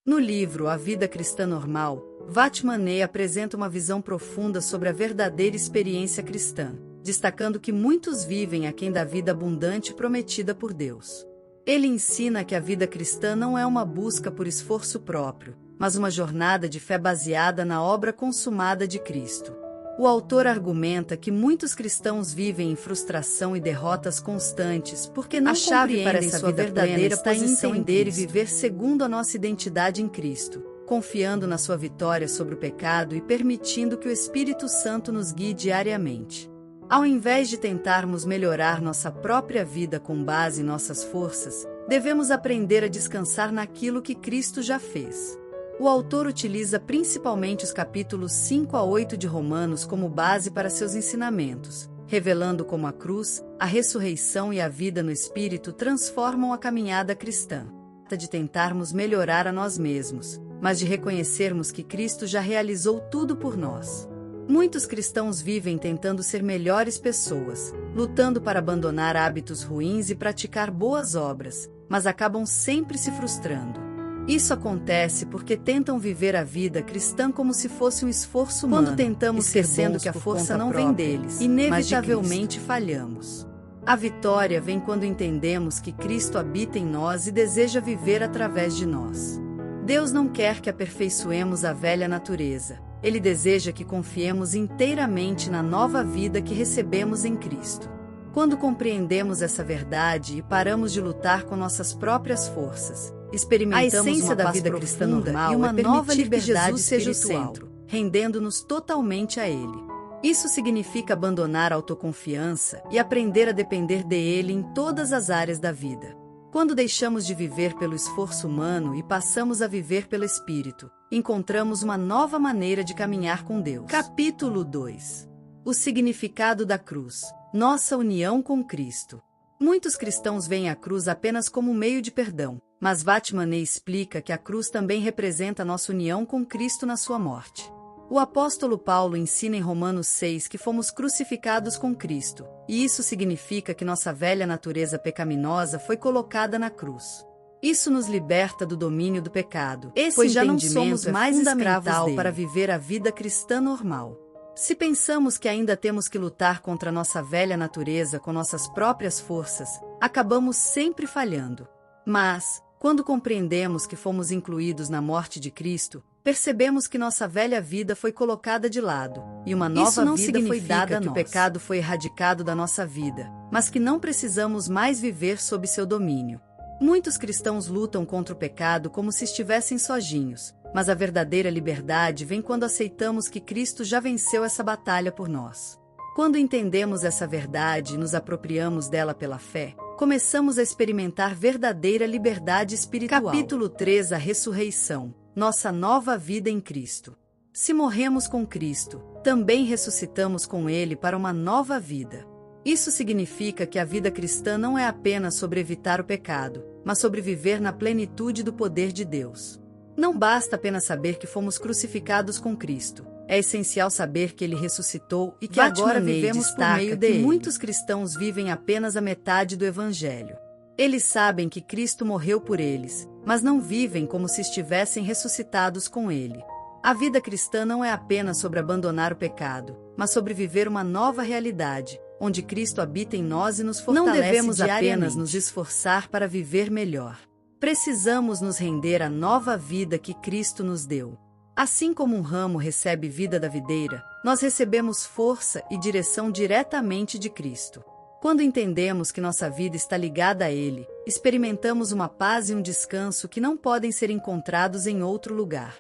No livro A Vida Cristã Normal, Vatmané apresenta uma visão profunda sobre a verdadeira experiência cristã, destacando que muitos vivem aquém da vida abundante prometida por Deus. Ele ensina que a vida cristã não é uma busca por esforço próprio, mas uma jornada de fé baseada na obra consumada de Cristo. O autor argumenta que muitos cristãos vivem em frustração e derrotas constantes porque não compreendem sua verdadeira posição em entender e viver segundo a nossa identidade em Cristo, confiando na sua vitória sobre o pecado e permitindo que o Espírito Santo nos guie diariamente. Ao invés de tentarmos melhorar nossa própria vida com base em nossas forças, devemos aprender a descansar naquilo que Cristo já fez. O autor utiliza principalmente os capítulos 5 a 8 de Romanos como base para seus ensinamentos, revelando como a cruz, a ressurreição e a vida no Espírito transformam a caminhada cristã. De tentarmos melhorar a nós mesmos, mas de reconhecermos que Cristo já realizou tudo por nós. Muitos cristãos vivem tentando ser melhores pessoas, lutando para abandonar hábitos ruins e praticar boas obras, mas acabam sempre se frustrando. Isso acontece porque tentam viver a vida cristã como se fosse um esforço humano. Quando tentamos esquecendo que a força não vem deles, inevitavelmente falhamos. A vitória vem quando entendemos que Cristo habita em nós e deseja viver através de nós. Deus não quer que aperfeiçoemos a velha natureza. Ele deseja que confiemos inteiramente na nova vida que recebemos em Cristo. Quando compreendemos essa verdade e paramos de lutar com nossas próprias forças, experimentamos a essência da vida cristã normal e uma nova liberdade seja o centro, rendendo-nos totalmente a Ele. Isso significa abandonar a autoconfiança e aprender a depender dele em todas as áreas da vida. Quando deixamos de viver pelo esforço humano e passamos a viver pelo Espírito, encontramos uma nova maneira de caminhar com Deus. Capítulo 2. O significado da cruz. Nossa união com Cristo. Muitos cristãos veem a cruz apenas como meio de perdão, mas Vatmané explica que a cruz também representa nossa união com Cristo na sua morte. O apóstolo Paulo ensina em Romanos 6 que fomos crucificados com Cristo, e isso significa que nossa velha natureza pecaminosa foi colocada na cruz. Isso nos liberta do domínio do pecado, pois já não somos mais escravos dele para viver a vida cristã normal. Se pensamos que ainda temos que lutar contra nossa velha natureza com nossas próprias forças, acabamos sempre falhando. Mas, quando compreendemos que fomos incluídos na morte de Cristo, percebemos que nossa velha vida foi colocada de lado, e uma nova vida foi dada a nós. Que o pecado foi erradicado da nossa vida, mas que não precisamos mais viver sob seu domínio. Muitos cristãos lutam contra o pecado como se estivessem sozinhos, mas a verdadeira liberdade vem quando aceitamos que Cristo já venceu essa batalha por nós. Quando entendemos essa verdade e nos apropriamos dela pela fé, começamos a experimentar verdadeira liberdade espiritual. Capítulo 3. A ressurreição. Nossa nova vida em Cristo. Se morremos com Cristo, também ressuscitamos com Ele para uma nova vida. Isso significa que a vida cristã não é apenas sobre evitar o pecado, mas sobre viver na plenitude do poder de Deus. Não basta apenas saber que fomos crucificados com Cristo. É essencial saber que Ele ressuscitou e que agora vivemos por meio dele. Muitos cristãos vivem apenas a metade do Evangelho. Eles sabem que Cristo morreu por eles, mas não vivem como se estivessem ressuscitados com Ele. A vida cristã não é apenas sobre abandonar o pecado, mas sobre viver uma nova realidade, onde Cristo habita em nós e nos fortalece diariamente. Não devemos apenas nos esforçar para viver melhor. Precisamos nos render à nova vida que Cristo nos deu. Assim como um ramo recebe vida da videira, nós recebemos força e direção diretamente de Cristo. Quando entendemos que nossa vida está ligada a Ele, experimentamos uma paz e um descanso que não podem ser encontrados em outro lugar.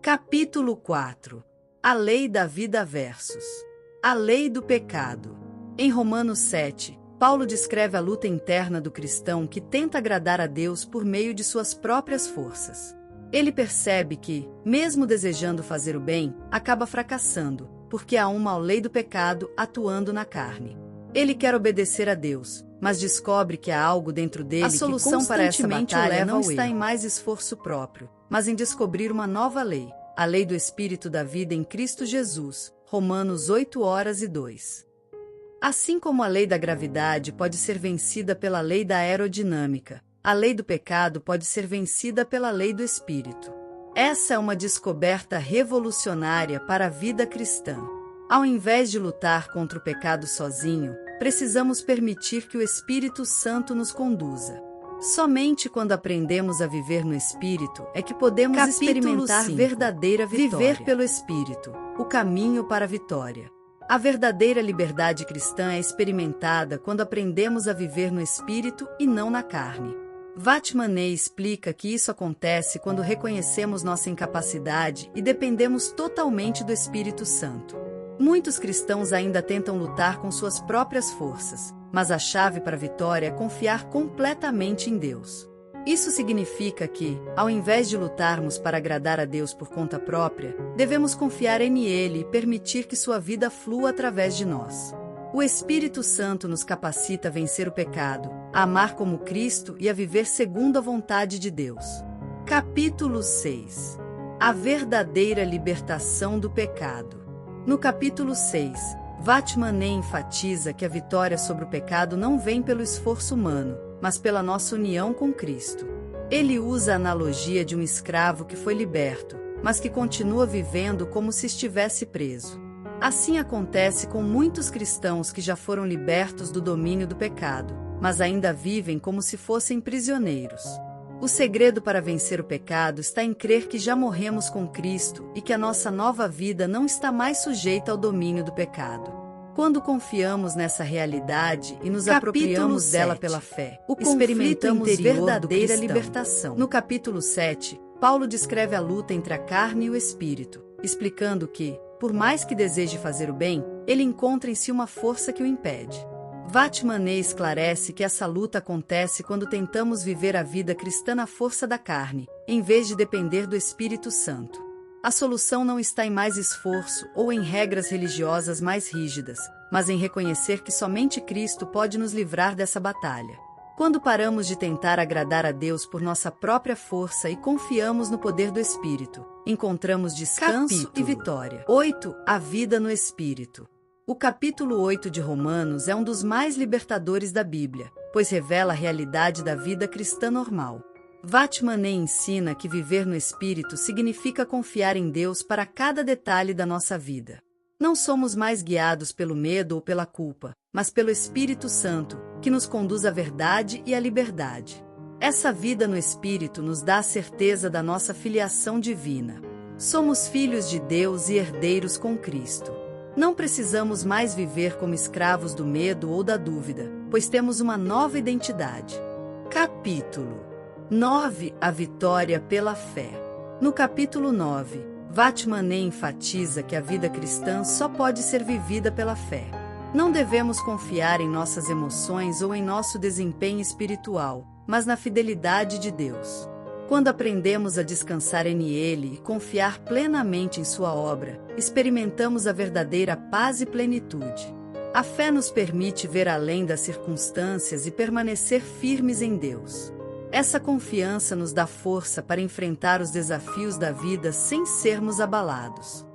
Capítulo 4. A lei da vida versus a lei do pecado. Em Romanos 7, Paulo descreve a luta interna do cristão que tenta agradar a Deus por meio de suas próprias forças. Ele percebe que, mesmo desejando fazer o bem, acaba fracassando, porque há uma lei do pecado atuando na carne. Ele quer obedecer a Deus, mas descobre que há algo dentro dele que constantemente o leva não está em mais esforço próprio, mas em descobrir uma nova lei, a lei do Espírito da vida em Cristo Jesus, Romanos 8:2. Assim como a lei da gravidade pode ser vencida pela lei da aerodinâmica, a lei do pecado pode ser vencida pela lei do Espírito. Essa é uma descoberta revolucionária para a vida cristã. Ao invés de lutar contra o pecado sozinho, precisamos permitir que o Espírito Santo nos conduza. Somente quando aprendemos a viver no Espírito é que podemos experimentar verdadeira vitória. Viver pelo Espírito, o caminho para a vitória. A verdadeira liberdade cristã é experimentada quando aprendemos a viver no Espírito e não na carne. Vatmané explica que isso acontece quando reconhecemos nossa incapacidade e dependemos totalmente do Espírito Santo. Muitos cristãos ainda tentam lutar com suas próprias forças, mas a chave para a vitória é confiar completamente em Deus. Isso significa que, ao invés de lutarmos para agradar a Deus por conta própria, devemos confiar em Ele e permitir que sua vida flua através de nós. O Espírito Santo nos capacita a vencer o pecado, a amar como Cristo e a viver segundo a vontade de Deus. Capítulo 6. A verdadeira libertação do pecado. No capítulo 6, Vatmané enfatiza que a vitória sobre o pecado não vem pelo esforço humano, mas pela nossa união com Cristo. Ele usa a analogia de um escravo que foi liberto, mas que continua vivendo como se estivesse preso. Assim acontece com muitos cristãos que já foram libertos do domínio do pecado, mas ainda vivem como se fossem prisioneiros. O segredo para vencer o pecado está em crer que já morremos com Cristo e que a nossa nova vida não está mais sujeita ao domínio do pecado. Quando confiamos nessa realidade e nos apropriamos dela pela fé, experimentamos verdadeira libertação. No capítulo 7, Paulo descreve a luta entre a carne e o espírito, explicando que, por mais que deseje fazer o bem, ele encontra em si uma força que o impede. Vatmané esclarece que essa luta acontece quando tentamos viver a vida cristã na força da carne, em vez de depender do Espírito Santo. A solução não está em mais esforço ou em regras religiosas mais rígidas, mas em reconhecer que somente Cristo pode nos livrar dessa batalha. Quando paramos de tentar agradar a Deus por nossa própria força e confiamos no poder do Espírito, encontramos descanso e vitória. 8. A vida no Espírito. O capítulo 8 de Romanos é um dos mais libertadores da Bíblia, pois revela a realidade da vida cristã normal. Vatmané ensina que viver no Espírito significa confiar em Deus para cada detalhe da nossa vida. Não somos mais guiados pelo medo ou pela culpa, mas pelo Espírito Santo, que nos conduz à verdade e à liberdade. Essa vida no Espírito nos dá a certeza da nossa filiação divina. Somos filhos de Deus e herdeiros com Cristo. Não precisamos mais viver como escravos do medo ou da dúvida, pois temos uma nova identidade. Capítulo 9. A vitória pela fé. No capítulo 9, Vatmané enfatiza que a vida cristã só pode ser vivida pela fé. Não devemos confiar em nossas emoções ou em nosso desempenho espiritual, mas na fidelidade de Deus. Quando aprendemos a descansar em Ele e confiar plenamente em Sua obra, experimentamos a verdadeira paz e plenitude. A fé nos permite ver além das circunstâncias e permanecer firmes em Deus. Essa confiança nos dá força para enfrentar os desafios da vida sem sermos abalados.